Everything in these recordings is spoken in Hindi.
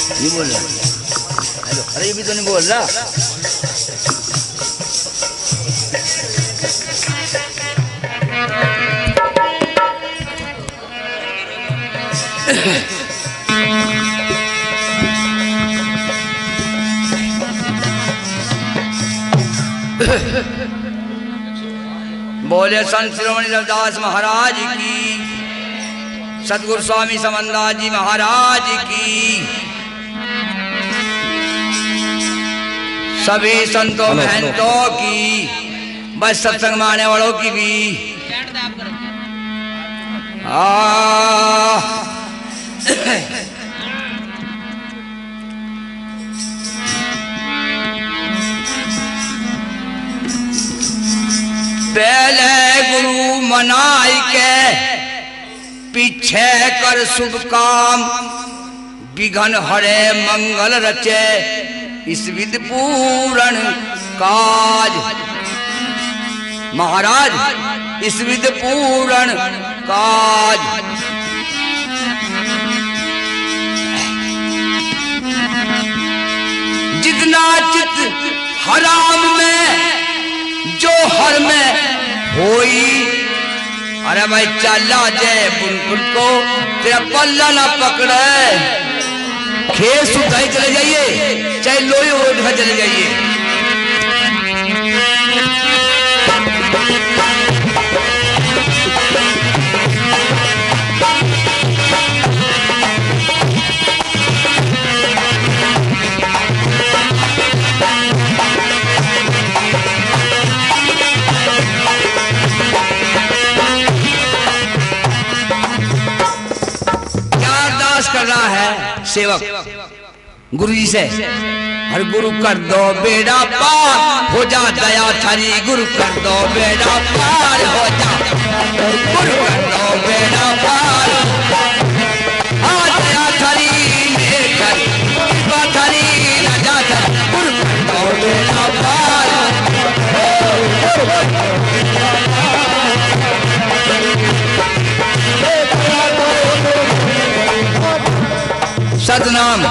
नहीं बोल रहा। हेलो, अरे ये भी तो नहीं बोल रहा। बोले संत श्रोमणी रविदास महाराज की, सतगुरु स्वामी समन्दास जी महाराज की, सभी संतों महंतों की, बस सत्संग माने वालों की भी। पहले गुरु मनाई के पीछे कर शुभ काम, विघन हरे मंगल रचे इस विधि पूर्ण काज। महाराज इस विधि पूर्ण काज। जितना चित हराम में जो हर में होई, अरे भाई चला जय बुलबुल को तेरा पल्ला ना पकड़े, खेत सुधाई चले जाइए, चाहे लोही ओढ़ कर चले जाइए। कर रहा है सेवक गुरु जी से, हर गुरु कर दो बेड़ा पार हो जा दया थारी, गुरु कर दो बेड़ा पार हो जा, गुरु कर दो बेड़ा पार, हाँ दया थारी मेरे कर कृपा थारी राजा थारी, गुरु कर दो बेड़ा पार। सतनाम।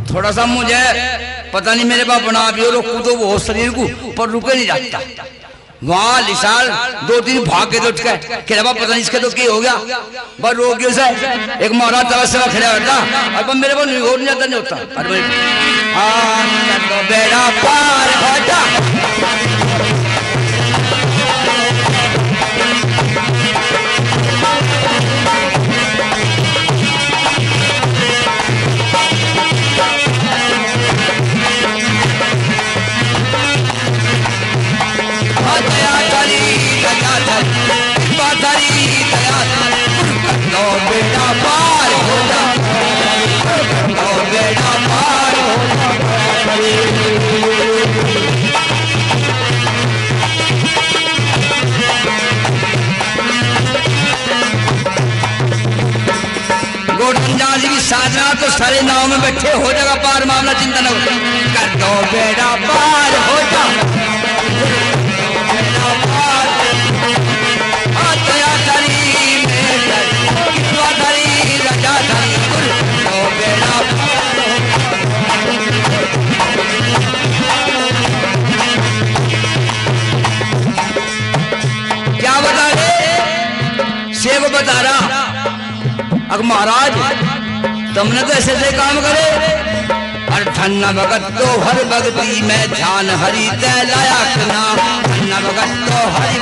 थोड़ा सा मुझे पता नहीं मेरे पास बना भी हो कूदो वो शरीर को पर रुके नहीं जाता। वहां लिसाल 2-3 भाग के तो पता नहीं इसके तो क्या हो गया, बस रोगियों से एक महाराज तवस्या खड़ा होता, अब मेरे को नहीं जाता नहीं होता। अरे हाँ बेड़ा पार हो जा, साधना तो सारे नाव में बैठे हो जाएगा पार, मामला चिंता न कर दो बेड़ा पार हो जा, दया थारी मेरे कृपा थारी राजा थारी, दो बेड़ा क्या बता रहे सेव बता रहा। अब महाराज तुमने तो ऐसे ऐसे काम करे, और धन्ना भगत तो हर भक्ति में ध्यान हरि तय लाया ना, धन्ना भगत तो हरि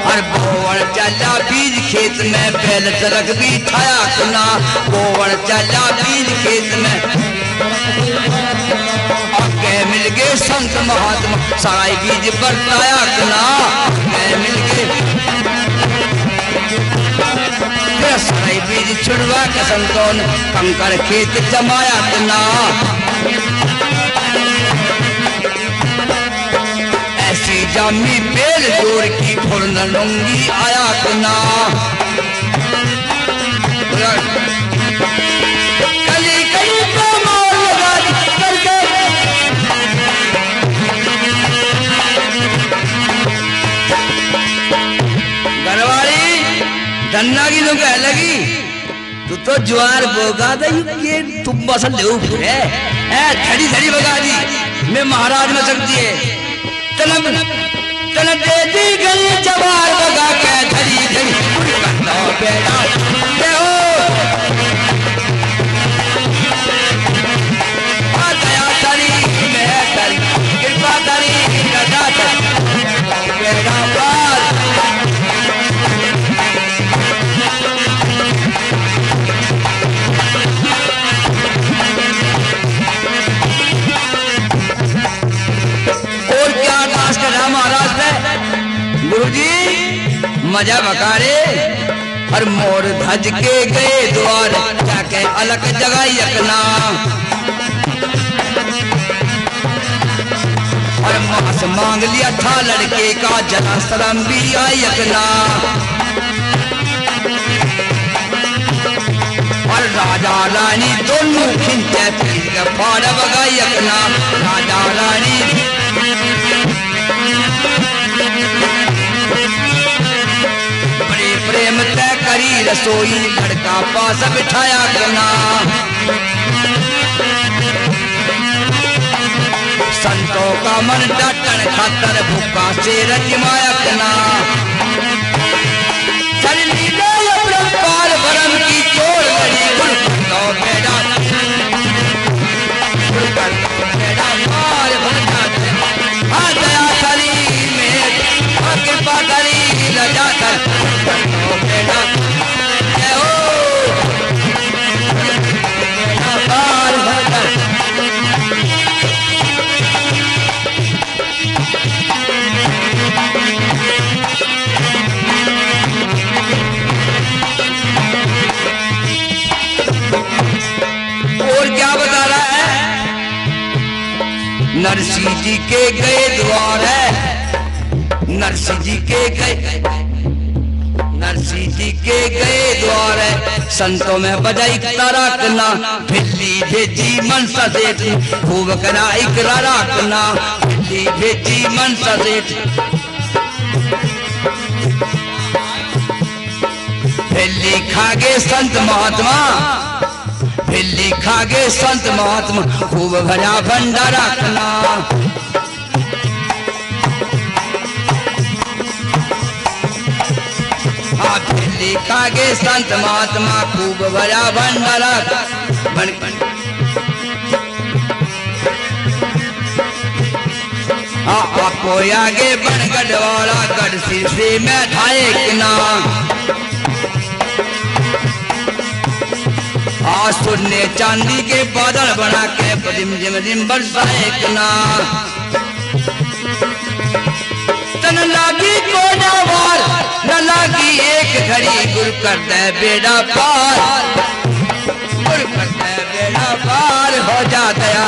हर बोवण चला बीज खेत में बैल तलक भी ठाया ना, बोवण चला बीज खेत में आगे मिल गए संत महात्मा सारा बीज बरताया ना, मिल गए सारे बीज छुड़वा के संतों ने कंकर खेत जमाया ना, ऐसी जामी बेल जोर की फुरन लूंगी आया ना, कली कली को मोर लगा करके घरवाली धन्ना की तो कह लगी तो ज्वार बोगा था ये तुम बसन ले ऊपर है धड़ी धड़ी बगा दी मैं महाराज में सकती है तलब तलब दे दी गई जवार बगा के धड़ी धड़ी करता बेटा के हो दया करी मैं करी कृपा करी रजा करी बेटा पार महाराज ने गुरुजी मजा बकारे और मोर धज के गए द्वार जाके अलग जगह यकना और मांस मांग लिया था लड़के का जना शरम भी आई यकना और राजा रानी दोनों खिंचे फिर फाड़ बगा यकना राजा रानी प्रेम तय करी रसोई लड़का पास बिठाया करना संतों का मन डटन खातर भूखा से रजमाया करना चली गई पार भरम की चोर लड़ी गुरु बेड़ा पार भर दया करी में कृपा करी रजा कर नरसिंह जी के गए द्वार है नरसिंह जी के गए नरसिंह जी के गए द्वार है संतों में बजाई तारा करना भिल्ली भेजी मनसा सेठ खूब करा इकरारा करना भिल्ली भेजी मनसा सेठ भिल्ली खागे संत महात्मा भिल्ली खागे संत महात्मा खूब भरा भंडारा करना भिल्ली खागे संत महात्मा खूब भरा भंडारा आपको आगे बनगढ़ वाला गढ़ सिर से मैं ठाए किना आसुर ने चांदी के बादल बना के जिम बरसाए किना तन लागी को नवार न लागी एक घड़ी गुरु कर दे बेड़ा पार गुरु कर दे बेड़ा पार हो जा दया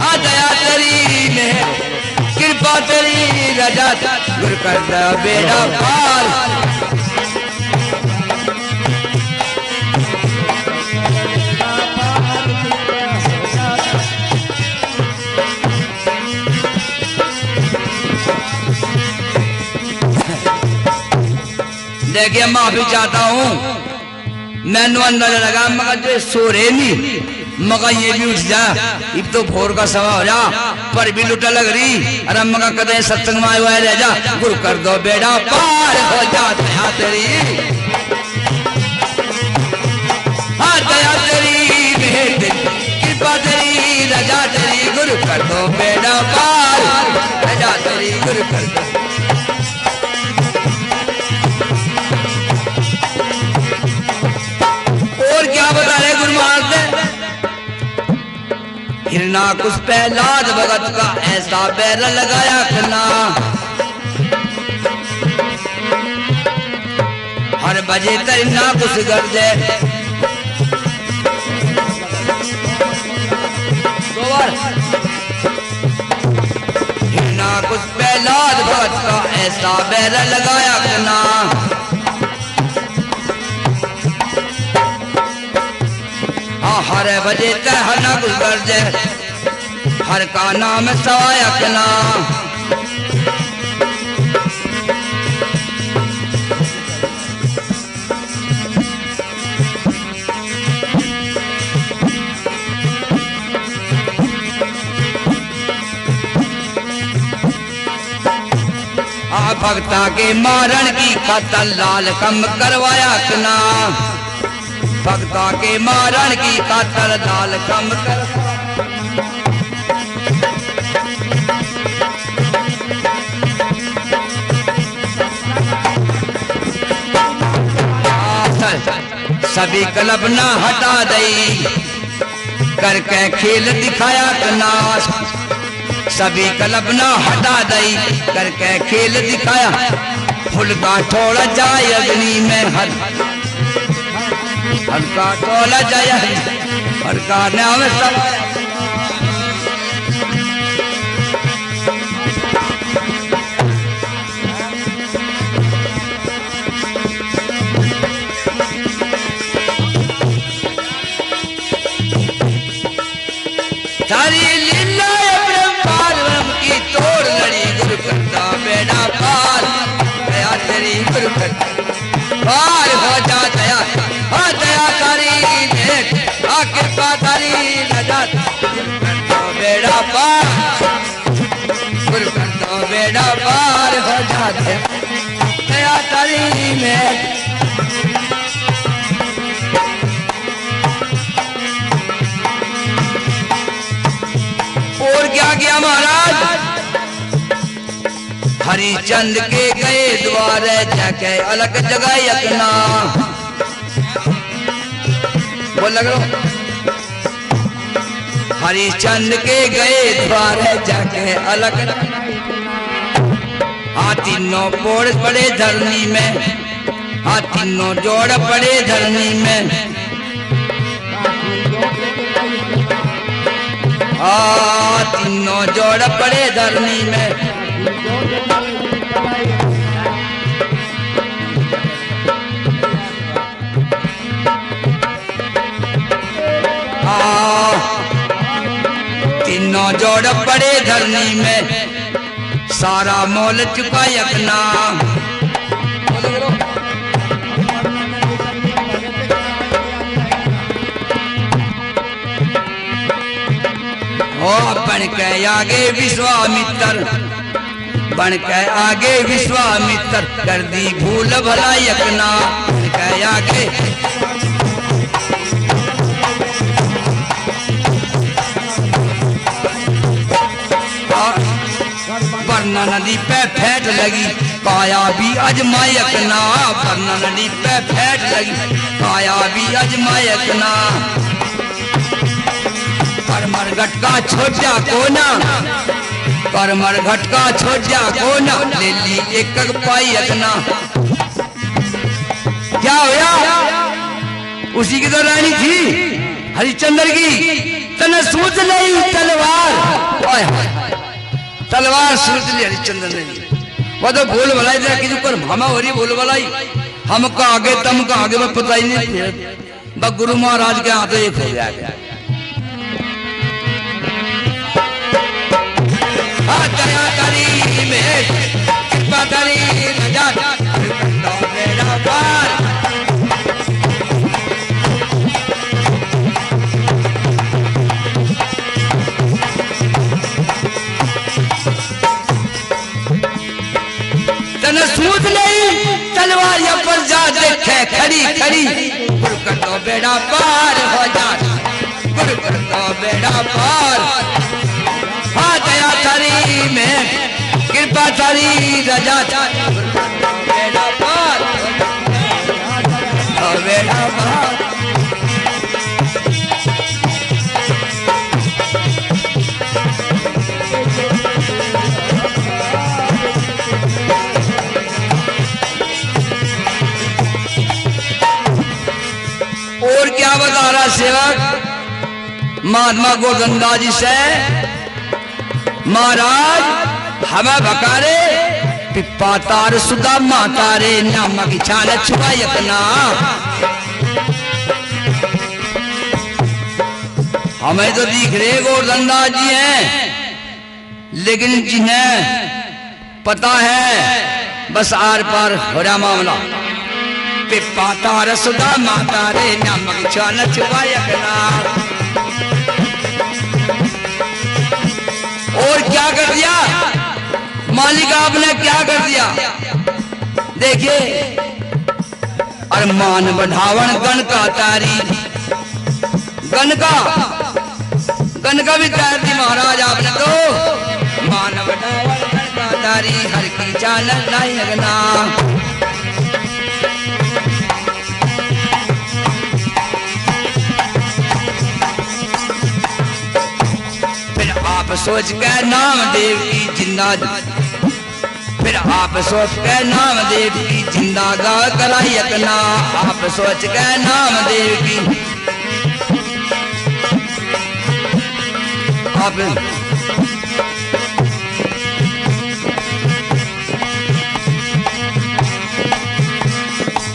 आ दया तेरी में कृपा तेरी रजा गुरु कर दे बेड़ा पार देखिए माफी चाहता हूँ मैंने अंदर लगा मगर जो सोरे नहीं मगर ये भी उठ जा अब तो भोर का समय हो जा पर भी लुटा लग रही अरे मगर कदे सत्संग में आया रह जा गुरु कर दो बेड़ा पार हो जा दया तेरी हाँ दया तेरी कृपा तेरी रजा तेरी गुरु कर दो बेड़ा पार रजा तेरी गुरु कर दो बता रहे गुरु महाराज हिरना कुछ पहलाद भगत का ऐसा पैर लगाया करना हर बजे तरना कुछ गर्जे हिरना कुछ पहलाद भगत का ऐसा पैर लगाया करना हर बजे कहना गुजर जे हर का नाम सवायक ना भक्ता के मारण की खातर लाल कम करवाया कना, भक्ता के मारण की खातर लाल कम करवाया। सभी कल्पना हटा दई करके खेल दिखाया नाश, सभी कल्पना हटा दई करके खेल दिखाया। फूल का ठोड़ा जाए अग्नि में हर का ठोड़ा जाए हर का नाम सवाया। सारी लीला ब्रह्म की तोड़ लड़ी गुरु करता बेड़ा पार, दया तेरी गुरु करता पार हो जा दया, हाँ दया करी देख आ कृपा करी लजा, गुरु करता बेड़ा पार, गुरु करता बेड़ा पार हो जा दया करी में। और क्या किया महाराज, हरिचंद के गए द्वारे जाके अलग जगह यकना, बोल लग लो। हरिचंद के गए द्वारे जाके अलग, हाँ तीनों पोड़ पड़े धरनी में, हाँ तीनों जोड़ पड़े धरनी में। तीनों जोड़ पड़े धरनी में, तीनों जोड़ पड़े धरनी में। सारा मोल चुका यकना, बन के आगे विश्वामित्र, बन के आगे विश्वामित्र कर दी भूल भला यकना, बन के आगे वरना नदी पे फैट लगी काया भी अजमायकना, वरना नदी पे फैट लगी काया भी अजमायकना। करमर घटका छोटा कोना, करमर घटका छोटा कोना, ले ली एक पाई अगना। क्या होया, उसी की तो रानी थी हरिश्चंद्र की, तने सूझ ली तलवार, तलवार सूझ ली हरिश्चंद्र ने। वो तो बोल भलाई था कि जो भामा हो रही बोल भलाई, हमका आगे तमका आगे में पता ही नहीं, बस गुरु महाराज के हाथ एक हो गया। दया करी में कृपा करी रजा, बेड़ा पार। तने सूझ नहीं तलवार या पर जा देखे खड़ी खड़ी, गुरु कर दो बेड़ा पार हो जा, गुरु कर दो बेड़ा पार। हाँ दया तारी में कृपा तारी रजा, बेड़ा पार बेड़ा पार। और क्या बता रहा सेवक महात्मा गोविंदास जी से, महाराज हमें बकारे पिप्पा तार सुदा मातारे नमक छान छुआयकना। हमें तो दिख रहे गोविंदास जी हैं, लेकिन जिन्हें पता है बस आर पार हो रहा मामला। पिप्पा तार सुदा मातारे नमक छान छुआयकना। और क्या कर दिया मालिक आपने क्या कर दिया? देखिए, अरमान बढ़ावन गण का तारी, गण का भी तैर दी महाराज आपने तो। मान बढ़ावन गण का तारी, हर की चानन नहीं लगना। फिर आप सोच के नाम देव की जिंदा, फिर आप सोच के नाम देव की जिंदा गा कराई अपना। आप सोच के नाम देव की आप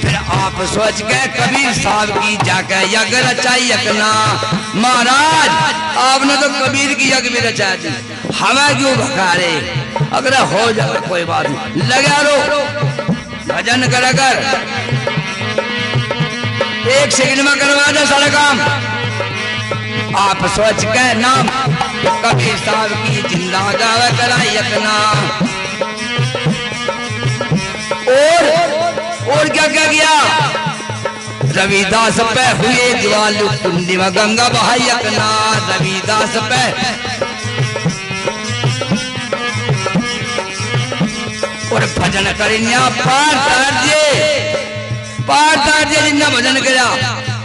फिर आप सोच के कबीर साहब की जाके यज्ञ रचाई अपना। महाराज आपने तो कबीर की यज्ञ भी रचाई थी, हमें क्यों भकारे? अगर हो जाए कोई बात नहीं, लगा लो भजन कर कर, एक सेकंड में करवा दे सारा काम। आप सोच के नाम कबीर साहब की जिंदा गावे कराई अपना। और क्या क्या किया? रविदास पे हुए ज्वालु कुंडी में गंगा बहाई अपना। रविदास पे और भजन करिया पार तार दिए जिन्ना भजन करा।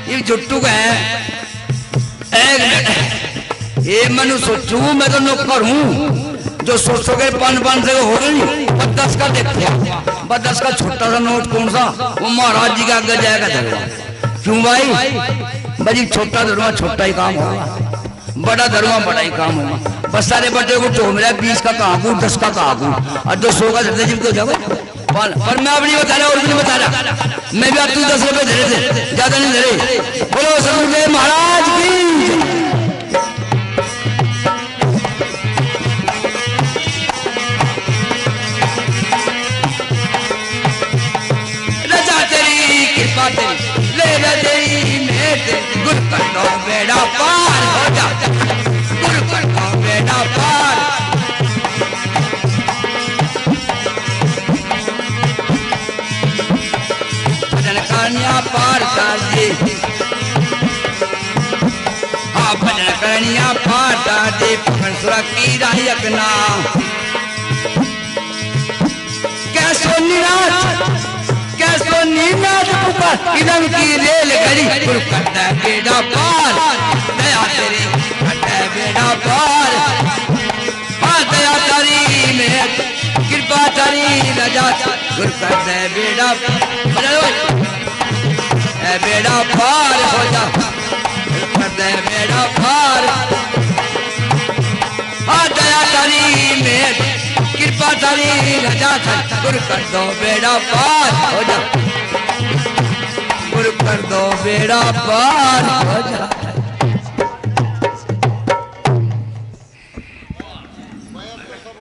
ये जुट्टू का है, एक ये मनु सोचू मैं तो नौकर हूँ, जो सोचो के 5-5 से हो रही 10 का देखो, 10 का छोटा सा नोट कौन सा, वो महाराज जी का आगे जाएगा धरवा। क्यों भाई? भाई छोटा धरुआ छोटा ही काम होगा, बड़ा धरुआ बड़ा ही काम होगा। बस सारे बच्चे को तो मेरा 20 का कहा 10 का कहा और 200 का धरते जीव तो जाओ। पर मैं अब नहीं बता रहा, और भी नहीं बता रहा, मैं भी अब तू 10 रुपए धरे थे, ज्यादा नहीं धरे। बोलो सदगुरुदेव महाराज की। ले तेरी मेट गुरु कर दो बेड़ा पार हो जा, गुरु कर दो बेड़ा पार। भजन करनिया पार ताजे, हाँ भजन करनिया पार ताजे, पकड़ सुरा की राही अपना। कैसो निराश कैसो नीनाद पुकार, इधम की रेल घड़ी गुरु करता है बेड़ा पार। दया तेरी करता है बेड़ा पार, हाँ दया तारी में कृपा तारी रजा गुरु करता है बेड़ा बेड़ा पार हो जा, गुरु करता है बेड़ा पार। हाँ दया तारी में कृपा तारी रजा गुरु कर दो बेड़ा पार हो जा, गुरु कर दो बेड़ा पार हो जा।